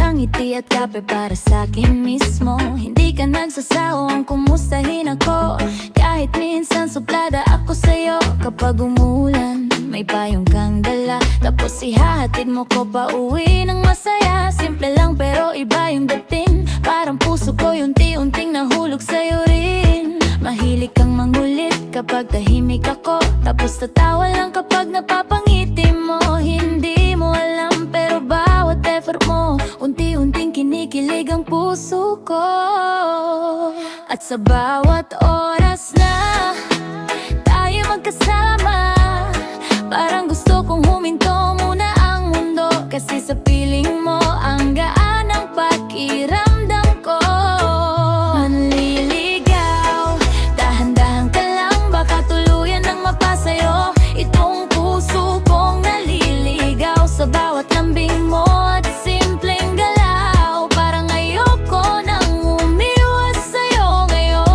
kang ngiti at kape para sa'kin mismo. Hindi ka nagsasawang kumustahin ako, kahit minsan suplada ako sa'yo. Kapag umulan, may payong kang dala, tapos ihahatid mo ko pa uwi ng masaya. Simple lang pero iba yung dating, parang puso ko unti-unting nahulog sa'yo rin. Mahilig kang mangulit kapag tahimik ako, tapos tatawa lang kapag napapangiti mo. Hindi mo alam pero bawat effort mo, unti-unting kinikilig ang puso ko. At sa bawat oras na tayo magkasama, parang gusto kong huminto muna ang mundo, kasi sa piling mo ang gaan ng pakiramdam ko. Manliligaw, dahan-dahan ka lang, baka tuluyan ng mapasayo itong puso kong naliligaw. Sa bawat lambing mo at simpleng galaw, parang ayoko nang umiwas sa'yo ngayon.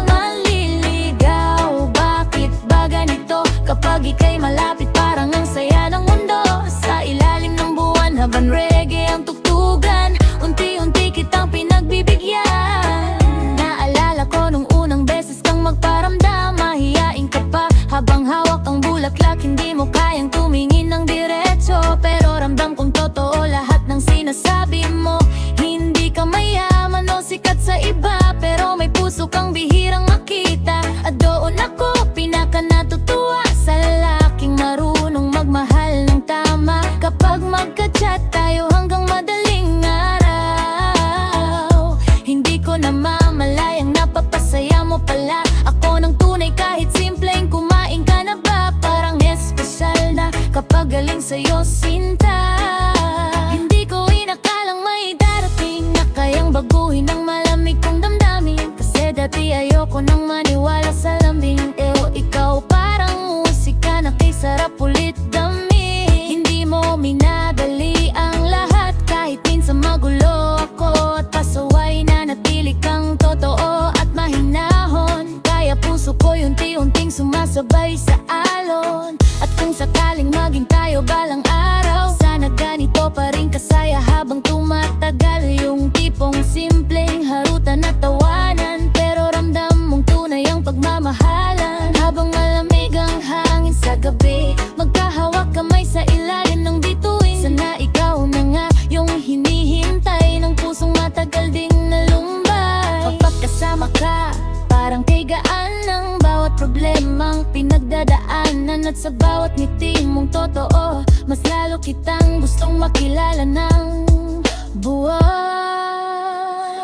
Manliligaw, bakit ba ganito? Kapag ika'y malapit parang ang saya ng mundo. Sa ilalim ng buwan habang reggae ang tugtugan, unti-unti kitang pinagbibigyan. Naalala ko nung unang beses kang magparamdam, mahiyain ka pa habang hawak ang bulaklak. Hindi mo kayang tumingin ng diretso, pero ramdam kong totoo lahat ng sinasabi mo. Hindi ka mayaman o sikat sa iba, pero may puso kang bihirang makita. At doon ako pinaka natutuwa sa lalaking marunong magmahal ng tama. Kapag magka-chat tayo hanggang madaling araw, hindi ko namamalayang napapasaya mo pala ako ng tunay. Kahit simpleng kumain ka na ba, parang espesyal na kapag galing sa'yo sinta. Hindi ko inakalang may darating na kayang baguhin ang malamig kong damdamin, kasi dati ayoko nang maniwala sa lambing. Ikaw parang musika na kay sarap ulit dami. Hindi mo minadali ang lahat, kahit minsan magulo ako at pasaway, na natili kang totoo at mahinahon. Kaya puso ko unti-unting sumasabay sa alon. At kung sakaling maging tayo balang araw, sana ganito pa rin kasaya habang tumatagal. Yung tipong simpleng harutan at tawanan, pero ramdam mong tunay ang pagmamahalan. Habang malamig ang hangin sa gabi, magkahawak kamay sa ilalim ng bituin. Sana ikaw na nga yung hinihintay ng pusong matagal ding nalumbay. Kapag kasama ka, parang kay gaan ng bawat problemang pinagdadaanan. At sa bawat ngiti mong totoo, mas lalo kitang gustong makilala ng buwan.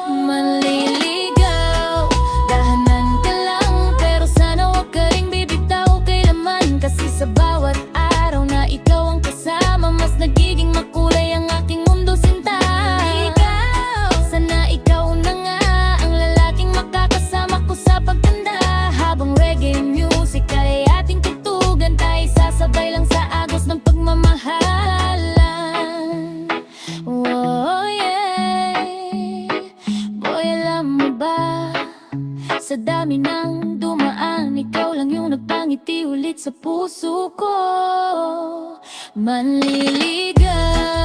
Manliligaw, dahanan ka lang, pero sana huwag ka ring bibitaw kailaman. Kasi sa bawat araw na ikaw ang kasama, mas nagiging makulay ang aking mundo sinta. Ikaw, sana ikaw na nga ang lalaking makakasama ko sa pagtanda. Habang reggae music ay ating tutugan, tayo sasabay lang sa agos ng pagmamahalan. Oh yeah, boy, alam mo ba, sa dami ng dumaan, ikaw lang yung nagpangiti ulit sa puso ko. Manliligaw.